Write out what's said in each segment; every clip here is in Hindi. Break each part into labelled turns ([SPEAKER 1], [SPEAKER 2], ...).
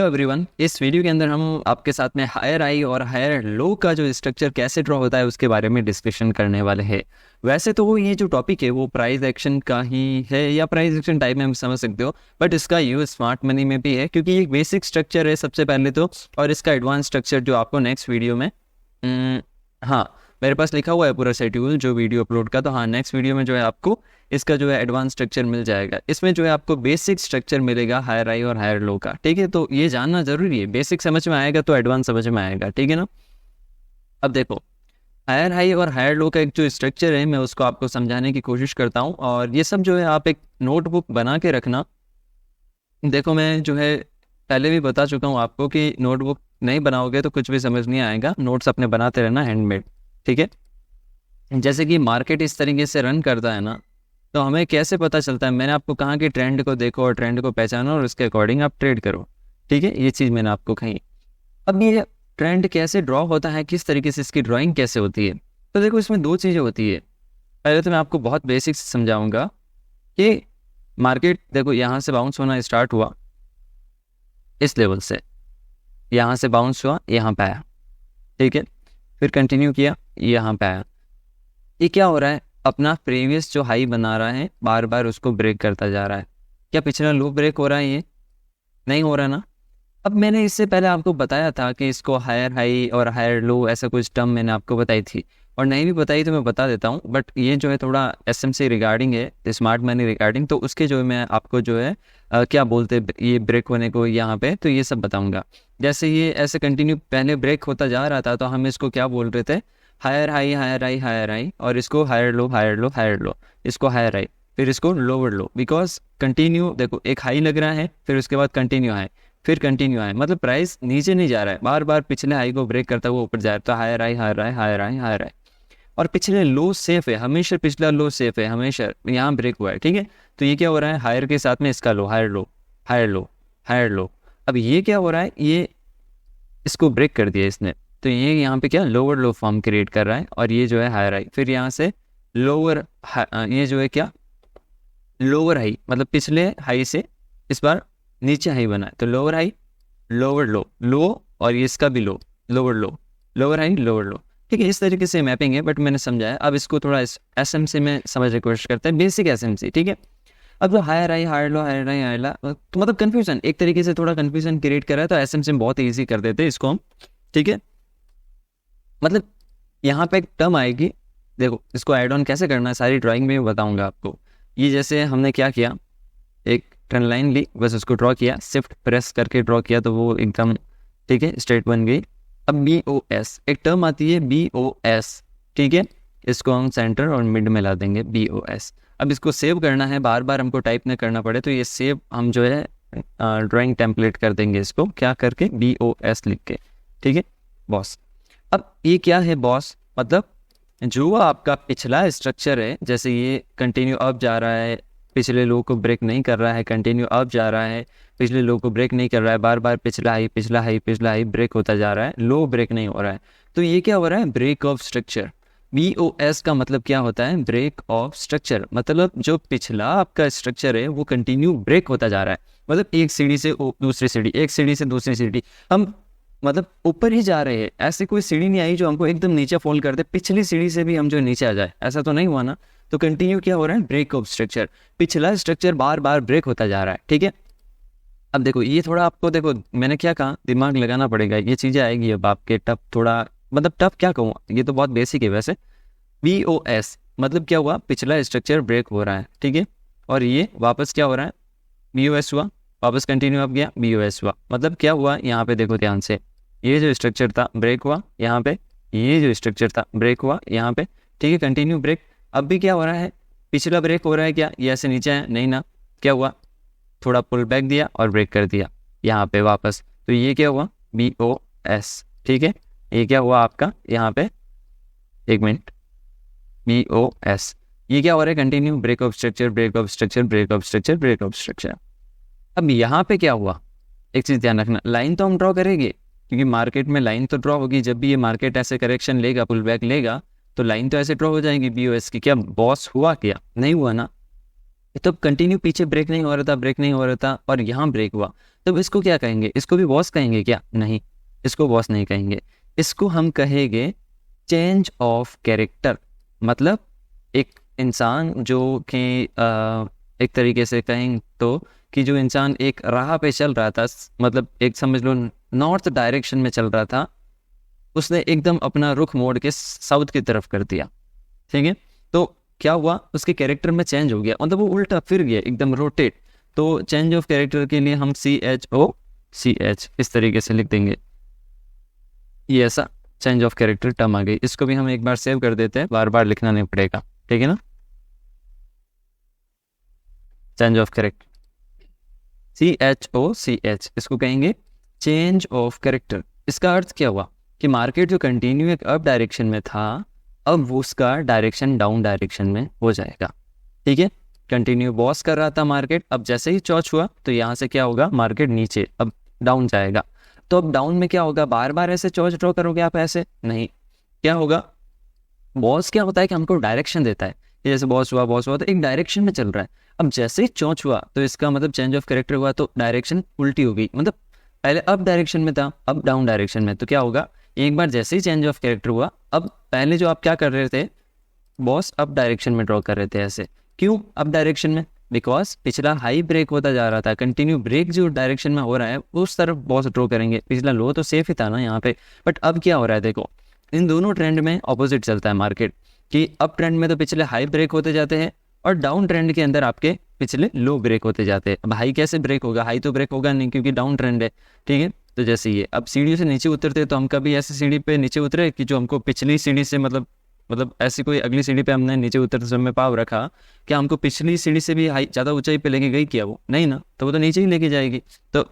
[SPEAKER 1] हेलो एवरीवन, इस वीडियो के अंदर हम आपके साथ में हायर हाई और हायर लो का जो स्ट्रक्चर कैसे ड्रॉ होता है उसके बारे में डिस्कशन करने वाले हैं। वैसे तो ये जो टॉपिक है वो प्राइस एक्शन का ही है या प्राइस एक्शन टाइप में हम समझ सकते हो, बट इसका यूज स्मार्ट मनी में भी है क्योंकि ये बेसिक स्ट्रक्चर है सबसे पहले तो, और इसका एडवांस स्ट्रक्चर जो आपको नेक्स्ट वीडियो में हाँ मेरे पास लिखा हुआ है पूरा शेड्यूल जो वीडियो अपलोड का, तो हाँ नेक्स्ट वीडियो में जो है आपको इसका जो है एडवांस स्ट्रक्चर मिल जाएगा। इसमें जो है आपको बेसिक स्ट्रक्चर मिलेगा हायर हाई और हायर लो का, ठीक है। तो ये जानना जरूरी है, बेसिक समझ में आएगा तो एडवांस समझ में आएगा, ठीक है ना। अब देखो, हायर हाई और हायर लो का एक जो स्ट्रक्चर है मैं उसको आपको समझाने की कोशिश करता हूँ, और ये सब जो है आप एक नोटबुक बना के रखना। देखो मैं जो है पहले भी बता चुका हूँ आपको कि नोटबुक नहीं बनाओगे तो कुछ भी समझ नहीं आएगा, नोट्स अपने बनाते रहना हैंडमेड, ठीक है। जैसे कि मार्केट इस तरीके से रन करता है ना, तो हमें कैसे पता चलता है, मैंने आपको कहा कि ट्रेंड को देखो और ट्रेंड को पहचानो और उसके अकॉर्डिंग आप ट्रेड करो, ठीक है। ये चीज़ मैंने आपको कही। अब ये ट्रेंड कैसे ड्रॉ होता है, किस तरीके से इसकी ड्राइंग कैसे होती है, तो देखो इसमें दो चीज़ें होती है। पहले तो मैं आपको बहुत बेसिक से समझाऊंगा कि मार्केट देखो यहाँ से बाउंस होना स्टार्ट हुआ, इस लेवल से यहाँ से बाउंस हुआ, यहाँ पे आया, ठीक है, फिर कंटिन्यू किया, यहाँ पे आया। ये क्या हो रहा है, अपना प्रीवियस जो हाई बना रहा है बार बार उसको ब्रेक करता जा रहा है। क्या पिछला लो ब्रेक हो रहा है? ये नहीं हो रहा ना। अब मैंने इससे पहले आपको बताया था कि इसको हायर हाई और हायर लो ऐसा कुछ टर्म मैंने आपको बताई थी, और नहीं भी बताई तो मैं बता देता हूँ, बट ये जो है थोड़ा एसएमसी रिगार्डिंग है, स्मार्ट मनी रिगार्डिंग, तो उसके जो है मैं आपको जो है क्या बोलते ये ब्रेक होने को यहाँ पे, तो ये सब बताऊँगा। जैसे ये ऐसे कंटिन्यू पहले ब्रेक होता जा रहा था तो हम इसको क्या बोल रहे थे, higher high higher high higher high, और इसको higher low higher low higher low, इसको हायर हाई, फिर इसको लोअर लो, बिकॉज कंटिन्यू देखो एक हाई लग रहा है, फिर उसके बाद कंटिन्यू हाई, फिर कंटिन्यू हाई, मतलब प्राइस नीचे नहीं जा रहा है, बार बार पिछले हाई को ब्रेक करता हुआ ऊपर जा रहा है, तो higher high higher high higher high higher high, और पिछले लो सेफ है, हमेशा पिछला लो सेफ है, हमेशा यहाँ ब्रेक हुआ है, ठीक है। तो ये क्या हो रहा है, हायर के साथ में इसका low, higher low higher low higher लो। अब ये क्या हो रहा है, ये इसको ब्रेक कर दिया इसने, तो ये यहाँ पे क्या लोअर लो फॉर्म क्रिएट कर रहा है, और ये जो है हायर हाई, फिर यहाँ से लोअर ये जो है क्या लोअर हाई, मतलब पिछले हाई से इस बार नीचे हाई बना है, तो लोअर हाई लोअर लो लो, और ये इसका भी लो लोअर लो लोअर हाई लोअर लो, ठीक है। इस तरीके से मैपिंग है, बट मैंने समझाया। अब इसको थोड़ा एसएमसी में समझने की कोशिश करते हैं, बेसिक एसएमसी, ठीक है। अब जो higher high higher low higher high higher low, तो मतलब कन्फ्यूजन एक तरीके से थोड़ा कन्फ्यूजन क्रिएट कर रहा है, तो एसएमसी में बहुत ईजी कर देते हैं इसको हम, ठीक है। मतलब यहाँ पे एक टर्म आएगी, देखो इसको ऐड ऑन कैसे करना है सारी ड्राइंग में बताऊंगा आपको। ये जैसे हमने क्या किया, एक ट्रेंड लाइन ली, बस उसको ड्रॉ किया, शिफ्ट प्रेस करके ड्रॉ किया, तो वो एकदम ठीक है स्ट्रेट बन गई। अब बी ओ एस एक टर्म आती है, बी ओ एस, ठीक है, इसको हम सेंटर और मिड में ला देंगे, बी ओ एस। अब इसको सेव करना है, बार बार हमको टाइप न करना पड़े, तो ये सेव हम जो है ड्राइंग टेम्पलेट कर देंगे, इसको क्या करके बी ओ एस लिख के, ठीक है बॉस। अब ये क्या है बॉस, मतलब जो आपका पिछला स्ट्रक्चर है, जैसे ये कंटिन्यू अप जा रहा है, पिछले लो को ब्रेक नहीं कर रहा है, कंटिन्यू अप जा रहा है, पिछले लो को ब्रेक नहीं कर रहा है, बार बार पिछला हाई पिछला हाई पिछला हाई ब्रेक होता जा रहा है, लो ब्रेक नहीं हो रहा है, तो ये क्या हो रहा है, ब्रेक ऑफ स्ट्रक्चर। BOS का मतलब क्या होता है, ब्रेक ऑफ स्ट्रक्चर, मतलब जो पिछला आपका स्ट्रक्चर है वो कंटिन्यू ब्रेक होता जा रहा है, मतलब एक सीढ़ी से दूसरी सीढ़ी, एक सीढ़ी से दूसरी सीढ़ी, हम मतलब ऊपर ही जा रहे हैं, ऐसी कोई सीढ़ी नहीं आई जो हमको एकदम नीचे फॉल कर दे, पिछली सीढ़ी से भी हम जो नीचे आ जाए, ऐसा तो नहीं हुआ ना। तो कंटिन्यू क्या हो रहा है, ब्रेक ऑफ स्ट्रक्चर, पिछला स्ट्रक्चर बार बार ब्रेक होता जा रहा है, ठीक है। अब देखो ये थोड़ा आपको, देखो मैंने क्या कहा, दिमाग लगाना पड़ेगा, ये चीज़ें आएगी अब आपके टफ, थोड़ा मतलब टफ क्या कहूँ, ये तो बहुत बेसिक है वैसे। BOS मतलब क्या हुआ, पिछला स्ट्रक्चर ब्रेक हो रहा है, ठीक है, और ये वापस क्या हो रहा है, BOS हुआ, वापस कंटिन्यू अप गया, BOS हुआ, मतलब क्या हुआ, यहाँ पे देखो ध्यान से, ये जो स्ट्रक्चर था ब्रेक हुआ यहाँ पे, ये जो स्ट्रक्चर था ब्रेक हुआ यहाँ पे, ठीक है, कंटिन्यू ब्रेक। अब भी क्या हो रहा है, पिछला ब्रेक हो रहा है क्या, ये ऐसे नीचे है नहीं ना, क्या हुआ, थोड़ा पुल बैक दिया और ब्रेक कर दिया यहाँ पे वापस, तो ये क्या हुआ, BOS, ठीक है। ये क्या हुआ आपका यहाँ पे, एक मिनट, BOS, ये क्या हो रहा है, continue break of structure break of structure break of structure break of structure. अब यहाँ पे क्या हुआ, एक चीज़ ध्यान रखना, लाइन तो हम ड्रॉ करेंगे, क्योंकि मार्केट में लाइन तो ड्रॉ होगी, जब भी ये मार्केट ऐसे करेक्शन लेगा, पुल बैक लेगा, तो लाइन तो ऐसे ड्रॉ हो जाएगी BOS की। क्या बॉस हुआ, क्या नहीं हुआ ना, तो कंटिन्यू पीछे ब्रेक नहीं हो रहा था, ब्रेक नहीं हो रहा था, और यहाँ ब्रेक हुआ, तब इसको क्या कहेंगे? इसको भी बॉस कहेंगे क्या? नहीं, इसको बॉस नहीं कहेंगे, इसको हम कहेंगे चेंज ऑफ कैरेक्टर। मतलब एक इंसान जो कि एक तरीके से कहें तो कि जो इंसान एक राह पे चल रहा था, मतलब एक समझ लो नॉर्थ डायरेक्शन में चल रहा था, उसने एकदम अपना रुख मोड़ के साउथ की तरफ कर दिया, ठीक है? तो क्या हुआ? उसके कैरेक्टर में चेंज हो गया, मतलब वो उल्टा फिर गया, एकदम रोटेट। तो चेंज ऑफ कैरेक्टर के लिए हम CHOCH इस तरीके से लिख देंगे, ये ऐसा चेंज ऑफ कैरेक्टर टर्म आ गई। इसको भी हम एक बार सेव कर देते हैं, बार बार लिखना नहीं पड़ेगा, ठीक है ना? चेंज ऑफ कैरेक्टर, CHOCH, इसको कहेंगे चेंज ऑफ कैरेक्टर। इसका अर्थ क्या हुआ कि मार्केट जो कंटिन्यू एक अप डायरेक्शन में था, अब वो उसका डायरेक्शन डाउन डायरेक्शन में हो जाएगा, ठीक है? कंटिन्यू बॉस कर रहा था मार्केट, अब जैसे ही चौच हुआ तो यहाँ से क्या होगा? मार्केट नीचे अब डाउन जाएगा। तो अब डाउन में क्या होगा? बार बार ऐसे चौच ड्रॉ करोगे आप? ऐसे नहीं। क्या होगा? बॉस क्या होता है कि हमको डायरेक्शन देता है, जैसे बॉस हुआ तो एक डायरेक्शन में चल रहा है। अब जैसे ही चौच हुआ तो इसका मतलब चेंज ऑफ कैरेक्टर हुआ, तो डायरेक्शन उल्टी हो गई, मतलब पहले अप डायरेक्शन में था, अब डाउन डायरेक्शन में। तो क्या होगा? एक बार जैसे ही चेंज ऑफ कैरेक्टर हुआ, अब पहले जो आप क्या कर रहे थे, बॉस अप डायरेक्शन में ड्रॉ कर रहे थे ऐसे। क्यों अप डायरेक्शन में? बिकॉज पिछला हाई ब्रेक होता जा रहा था, कंटिन्यू ब्रेक जो डायरेक्शन में हो रहा है उस तरफ बॉस ड्रॉ करेंगे। पिछला लो तो सेफ ही था ना यहाँ पे, बट अब क्या हो रहा है देखो, इन दोनों ट्रेंड में ऑपोजिट चलता है मार्केट, कि अप ट्रेंड में तो पिछले हाई ब्रेक होते जाते हैं, और डाउन ट्रेंड के अंदर आपके पिछले लो ब्रेक होते जाते हैं। अब हाई कैसे ब्रेक होगा? हाई तो ब्रेक होगा नहीं, क्योंकि डाउन ट्रेंड है, ठीक है? तो जैसे ये अब सीढ़ी से नीचे उतरते तो हम कभी ऐसी सीढ़ी पे नीचे उतरे कि जो हमको पिछली सीढ़ी से मतलब ऐसी कोई अगली सीढ़ी पे हमने नीचे उतरते समय पाव रखा, क्या हमको पिछली सीढ़ी से भी हाई ज़्यादा ऊंचाई पे लेके गई क्या? वो नहीं ना, तो वो तो नीचे ही लेके जाएगी। तो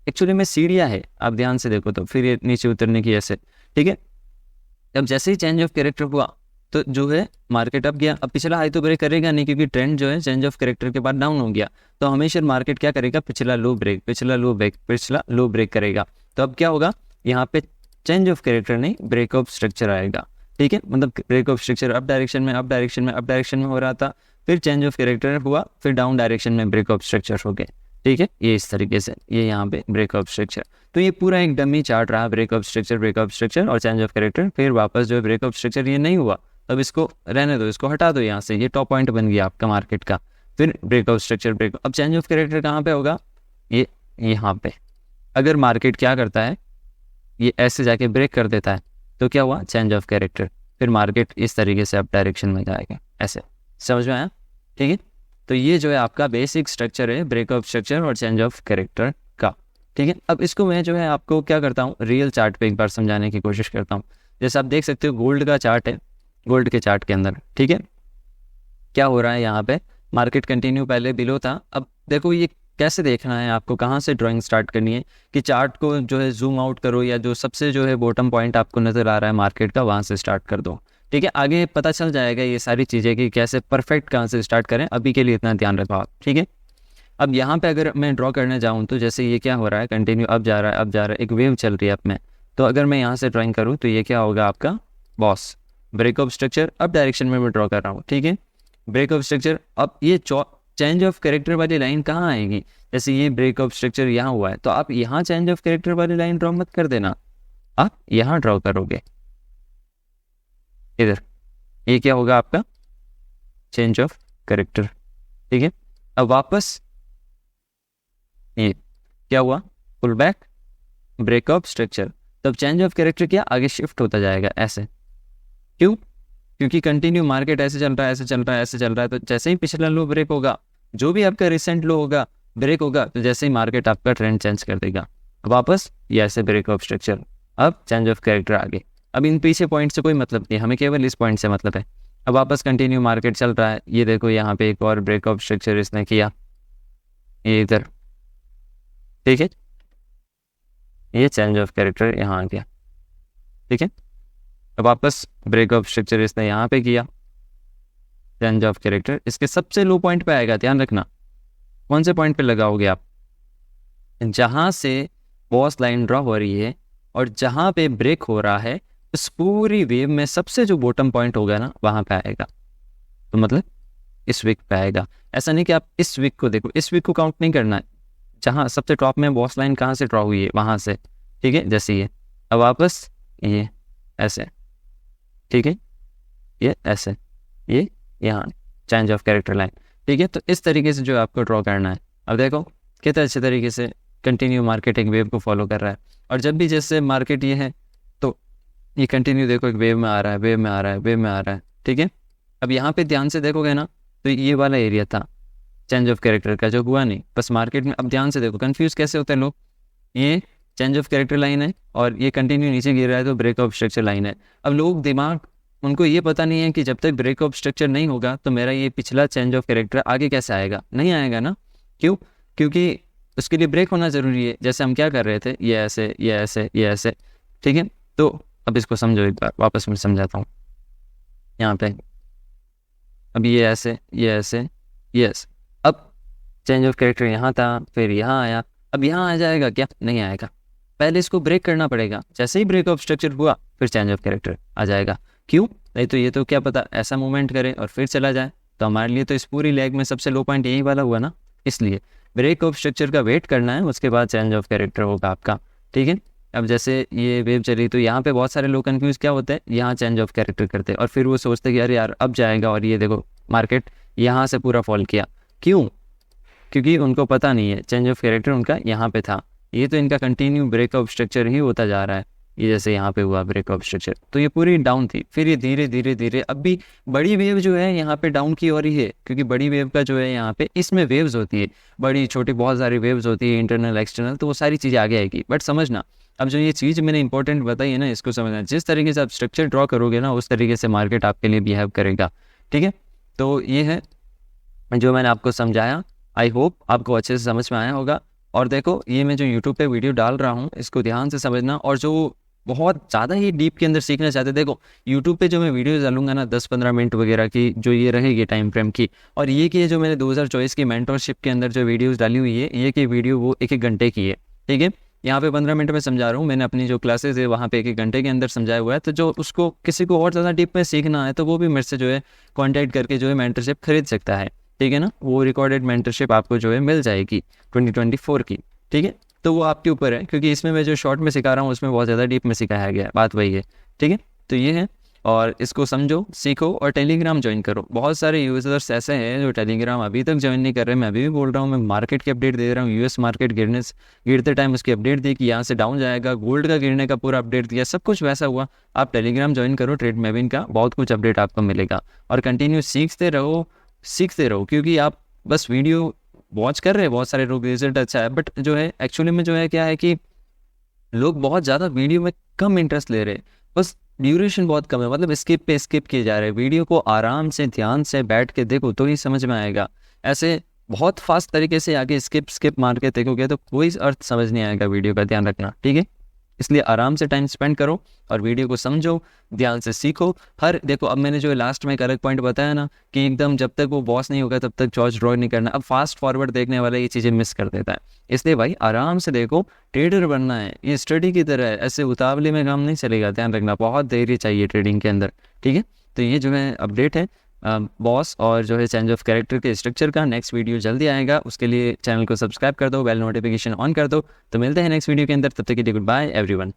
[SPEAKER 1] एक्चुअली में सीढ़ियाँ है, आप ध्यान से देखो तो फिर ये नीचे उतरने की ऐसे, ठीक है? अब जैसे ही चेंज ऑफ कैरेक्टर हुआ तो जो है मार्केट अप गया। अब पिछला हाई तो ब्रेक करेगा नहीं, क्योंकि ट्रेंड जो है चेंज ऑफ कैरेक्टर के बाद डाउन हो गया। तो हमेशा मार्केट क्या करेगा? पिछला लो ब्रेक, पिछला लो ब्रेक, पिछला लो ब्रेक करेगा। तो अब क्या होगा? यहाँ पे चेंज ऑफ कैरेक्टर नहीं, ब्रेक ऑफ स्ट्रक्चर आएगा, ठीक है? मतलब break of structure up direction में, अप डायरेक्शन में, अप डायरेक्शन में हो रहा था, फिर चेंज ऑफ कैरेक्टर हुआ, फिर डाउन डायरेक्शन में ब्रेक ऑफ स्ट्रक्चर हो गए, ठीक है? ये इस तरीके से, ये यहाँ पे ब्रेक ऑफ स्ट्रक्चर। तो ये पूरा एक डमी चार्ट रहा, ब्रेक ऑफ स्ट्रक्चर और चेंज ऑफ कैरेक्टर। फिर वापस जो है ब्रेक ऑफ स्ट्रक्चर ये नहीं हुआ, अब इसको रहने दो, इसको हटा दो यहाँ से, ये टॉप पॉइंट बन गया आपका मार्केट का। फिर ब्रेक ऑफ स्ट्रक्चर, ब्रेक। अब चेंज ऑफ कैरेक्टर कहाँ पे होगा? ये यहाँ पे। अगर मार्केट क्या करता है, ये ऐसे जाके ब्रेक कर देता है, तो क्या हुआ? Change of character. फिर मार्केट इस तरीके से अप डायरेक्शन में जाएगा, ऐसे। समझ में आया? ठीक है? तो ये जो है आपका बेसिक स्ट्रक्चर है ब्रेक ऑफ स्ट्रक्चर और चेंज ऑफ कैरेक्टर का, ठीक है? अब इसको मैं जो है आपको क्या करता हूँ, रियल चार्ट पे एक बार समझाने की कोशिश करता हूँ। जैसे आप देख सकते हो गोल्ड का चार्ट है, गोल्ड के चार्ट के अंदर, ठीक है? क्या हो रहा है यहाँ पे? मार्केट कंटिन्यू पहले बिलो था। अब देखो ये कैसे देखना है आपको, कहाँ से ड्राइंग स्टार्ट करनी है, कि चार्ट को जो है जूम आउट करो, या जो सबसे जो है बॉटम पॉइंट आपको नज़र आ रहा है मार्केट का, वहाँ से स्टार्ट कर दो, ठीक है? आगे पता चल जाएगा ये सारी चीज़ें कि कैसे परफेक्ट कहाँ से स्टार्ट करें। अभी के लिए इतना ध्यान रखो आप, ठीक है? अब यहाँ पे अगर मैं ड्रॉ करने जाऊँ तो जैसे ये क्या हो रहा है, कंटिन्यू अब जा रहा है, अब जा रहा है, एक वेव चल रही है अब में। तो अगर मैं यहाँ से ड्राइंग करूँ तो ये क्या होगा आपका? Boss break of structure up direction में मैं ड्रॉ कर रहा हूँ, ठीक है? Break of structure. अब ये चेंज ऑफ कैरेक्टर वाली लाइन कहाँ आएगी? जैसे ये ब्रेक ऑफ स्ट्रक्चर यहाँ हुआ है, तो आप यहाँ चेंज ऑफ कैरेक्टर वाली लाइन ड्रॉ मत कर देना, आप यहाँ ड्रॉ करोगे इधर। ये क्या होगा आपका? चेंज ऑफ कैरेक्टर, ठीक है? अब वापस ये क्या हुआ? Pull back, break of structure. तब चेंज ऑफ कैरेक्टर क्या आगे शिफ्ट होता जाएगा ऐसे। क्यों? क्योंकि कंटिन्यू मार्केट ऐसे चल रहा है, ऐसे चल रहा है, ऐसे चल रहा है। तो जैसे ही पिछला लो ब्रेक होगा, जो भी आपका रिसेंट लो होगा ब्रेक होगा, तो जैसे ही मार्केट आपका ट्रेंड चेंज कर देगा वापस, ये ऐसे ब्रेक ऑफ स्ट्रक्चर, अब चेंज ऑफ कैरेक्टर आगे। अब इन पीछे पॉइंट से कोई मतलब नहीं, हमें केवल इस पॉइंट से मतलब है। अब वापस कंटिन्यू मार्केट चल रहा है, ये देखो यहाँ पे एक और ब्रेक ऑफ स्ट्रक्चर इसने किया, ये इधर, ठीक है? ये चेंज ऑफ कैरेक्टर यहाँ आ गया, ठीक है? अब वापस ब्रेक ऑफ स्ट्रक्चर इसने यहाँ पे किया, चेंज ऑफ कैरेक्टर इसके सबसे लो पॉइंट पे आएगा। ध्यान रखना कौन से पॉइंट पे लगाओगे आप, जहाँ से बॉस लाइन ड्रॉ हो रही है और जहाँ पे ब्रेक हो रहा है, उस पूरी वेव में सबसे जो बॉटम पॉइंट होगा ना, वहाँ पे आएगा। तो मतलब इस वीक पे आएगा। ऐसा नहीं कि आप इस वीक को देखो, इस वीक को काउंट नहीं करना है। जहाँ सबसे टॉप में बॉस लाइन कहाँ से ड्रॉ हुई है वहाँ से, ठीक है, जैसे ये अब वापस ये ऐसे, ठीक है, ये ऐसे, ये यहाँ चेंज ऑफ कैरेक्टर लाइन, ठीक है। तो इस तरीके से जो आपको ड्रॉ करना है। अब देखो कितने अच्छे तरीके से कंटिन्यू मार्केटिंग वेव को फॉलो कर रहा है। और जब भी जैसे मार्केट ये है तो ये कंटिन्यू देखो एक वेव में आ रहा है, वेव में आ रहा है, वेव में आ रहा है, ठीक है। अब यहाँ पे ध्यान से देखोगे ना तो ये वाला एरिया था चेंज ऑफ कैरेक्टर का, जो हुआ नहीं बस मार्केट में। अब ध्यान से देखो, कंफ्यूज कैसे होते हैं लोग, ये चेंज ऑफ कैरेक्टर लाइन है और ये कंटिन्यू नीचे गिर रहा है तो ब्रेक ऑफ स्ट्रक्चर लाइन है। अब लोग दिमाग, उनको ये पता नहीं है कि जब तक ब्रेक ऑफ स्ट्रक्चर नहीं होगा तो मेरा ये पिछला चेंज ऑफ कैरेक्टर आगे कैसे आएगा, नहीं आएगा ना। क्यों? क्योंकि उसके लिए ब्रेक होना ज़रूरी है। जैसे हम क्या कर रहे थे, ये ऐसे, ये ऐसे, ये ऐसे, ठीक है। तो अब इसको समझो एक बार, वापस मैं समझाता हूँ यहाँ पे। अब ये ऐसे, ये ऐसे, ये ऐसे, अब चेंज ऑफ कैरेक्टर यहाँ था, फिर यहाँ आया, अब यहाँ आ जाएगा क्या, नहीं आएगा। पहले इसको ब्रेक करना पड़ेगा। जैसे ही ब्रेक ऑफ स्ट्रक्चर हुआ फिर चेंज ऑफ कैरेक्टर आ जाएगा। क्यों? नहीं तो ये तो क्या पता ऐसा मूवमेंट करे और फिर चला जाए। तो हमारे लिए तो इस पूरी लेग में सबसे लो पॉइंट यही वाला हुआ ना, इसलिए ब्रेक ऑफ स्ट्रक्चर का वेट करना है, उसके बाद चेंज ऑफ कैरेक्टर होगा आपका, ठीक है। अब जैसे ये वेव चली तो यहाँ पे बहुत सारे लोग कंफ्यूज क्या होते हैं, यहाँ चेंज ऑफ कैरेक्टर करते हैं और फिर वो सोचते कि अरे यार अब जाएगा, और ये देखो मार्केट यहाँ से पूरा फॉल किया। क्यों? क्योंकि उनको पता नहीं है चेंज ऑफ कैरेक्टर उनका यहाँ पे था। ये तो इनका कंटिन्यू ब्रेक ऑफ स्ट्रक्चर ही होता जा रहा है। ये जैसे यहाँ पे हुआ ब्रेक ऑफ स्ट्रक्चर तो ये पूरी डाउन थी, फिर ये धीरे धीरे धीरे अब भी बड़ी वेव जो है यहाँ पे डाउन की ओर ही है। क्योंकि बड़ी वेव का जो है यहाँ पे, इसमें वेव्स होती है बड़ी छोटी, बहुत सारी वेव्स होती है, इंटरनल एक्सटर्नल, तो वो सारी चीज़ें आगे आएगी। बट समझना, अब जो ये चीज़ मैंने इंपॉर्टेंट बताई है ना, इसको समझना। जिस तरीके से आप स्ट्रक्चर ड्रॉ करोगे ना उस तरीके से मार्केट आपके लिए बिहेव करेगा, ठीक है। तो ये है जो मैंने आपको समझाया। आई होप आपको अच्छे से समझ में आया होगा। और देखो ये मैं जो यूट्यूब पे वीडियो डाल रहा हूँ इसको ध्यान से समझना। और जो बहुत ज़्यादा ही डीप के अंदर सीखना चाहते, देखो यूट्यूब पे जो मैं वीडियो डालूंगा ना 10-15 मिनट वगैरह की, जो ये रहेगी टाइम फ्रेम की, और ये कि जो मैंने 2024 की मेंटरशिप के अंदर जो वीडियोस डाली हुई है, ये की वीडियो वो 1-1 घंटे की है, ठीक है। यहाँ पे 15 मिनट में समझा रहा हूँ, मैंने अपनी जो क्लासेस है वहाँ पे 1-1 घंटे के अंदर समझाया हुआ है। तो जो उसको किसी को और ज़्यादा डीप में सीखना है तो वो भी मेरे से जो है कॉन्टैक्ट करके जो है मेंटरशिप खरीद सकता है, ठीक है ना। वो रिकॉर्डेड मेंटरशिप आपको जो है मिल जाएगी 2024 की, ठीक है। तो वो आपके ऊपर है, क्योंकि इसमें मैं जो शॉर्ट में सिखा रहा हूँ उसमें बहुत ज़्यादा डीप में सिखाया गया है, बात वही है, ठीक है। तो ये है, और इसको समझो, सीखो और टेलीग्राम ज्वाइन करो। बहुत सारे यूज़र्स ऐसे हैं जो टेलीग्राम अभी तक ज्वाइन नहीं कर रहे। मैं अभी भी बोल रहा हूँ, मैं मार्केट की अपडेट दे रहा हूँ, यूएस मार्केट गिरते टाइम उसकी अपडेट दी कि यहाँ से डाउन जाएगा, गोल्ड का गिरने का पूरा अपडेट दिया, सब कुछ वैसा हुआ। आप टेलीग्राम ज्वाइन करो ट्रेड मेविन का, बहुत कुछ अपडेट आपको मिलेगा। और कंटिन्यू सीखते रहो, क्योंकि आप बस वीडियो वॉच कर रहे हैं, बहुत सारे लोग, रिजल्ट अच्छा है, बट जो है एक्चुअली में जो है क्या है कि लोग बहुत ज़्यादा वीडियो में कम इंटरेस्ट ले रहे हैं, बस ड्यूरेशन बहुत कम है, मतलब स्किप किए जा रहे हैं। वीडियो को आराम से ध्यान से बैठ के देखो तो ही समझ में आएगा। ऐसे बहुत फास्ट तरीके से आगे स्किप मार के देखोगे तो कोई अर्थ समझ नहीं आएगा वीडियो का, ध्यान रखना, ठीक है। इसलिए आराम से टाइम स्पेंड करो और वीडियो को समझो, ध्यान से सीखो। देखो अब मैंने जो लास्ट में एक अलग पॉइंट बताया ना कि एकदम जब तक वो बॉस नहीं होगा तब तक चॉइस ड्रॉ नहीं करना। अब फास्ट फॉरवर्ड देखने वाला ये चीज़ें मिस कर देता है। इसलिए भाई आराम से देखो, ट्रेडर बनना है, ये स्टडी की तरह है, ऐसे उतावले में काम नहीं चलेगा, ध्यान रखना, बहुत धैर्य चाहिए ट्रेडिंग के अंदर, ठीक है। तो ये जो है अपडेट है बॉस और जो है चेंज ऑफ कैरेक्टर के स्ट्रक्चर का। नेक्स्ट वीडियो जल्दी आएगा, उसके लिए चैनल को सब्सक्राइब कर दो, बेल नोटिफिकेशन ऑन कर दो। तो मिलते हैं नेक्स्ट वीडियो के अंदर, तब तक के लिए गुड बाय एवरीवन।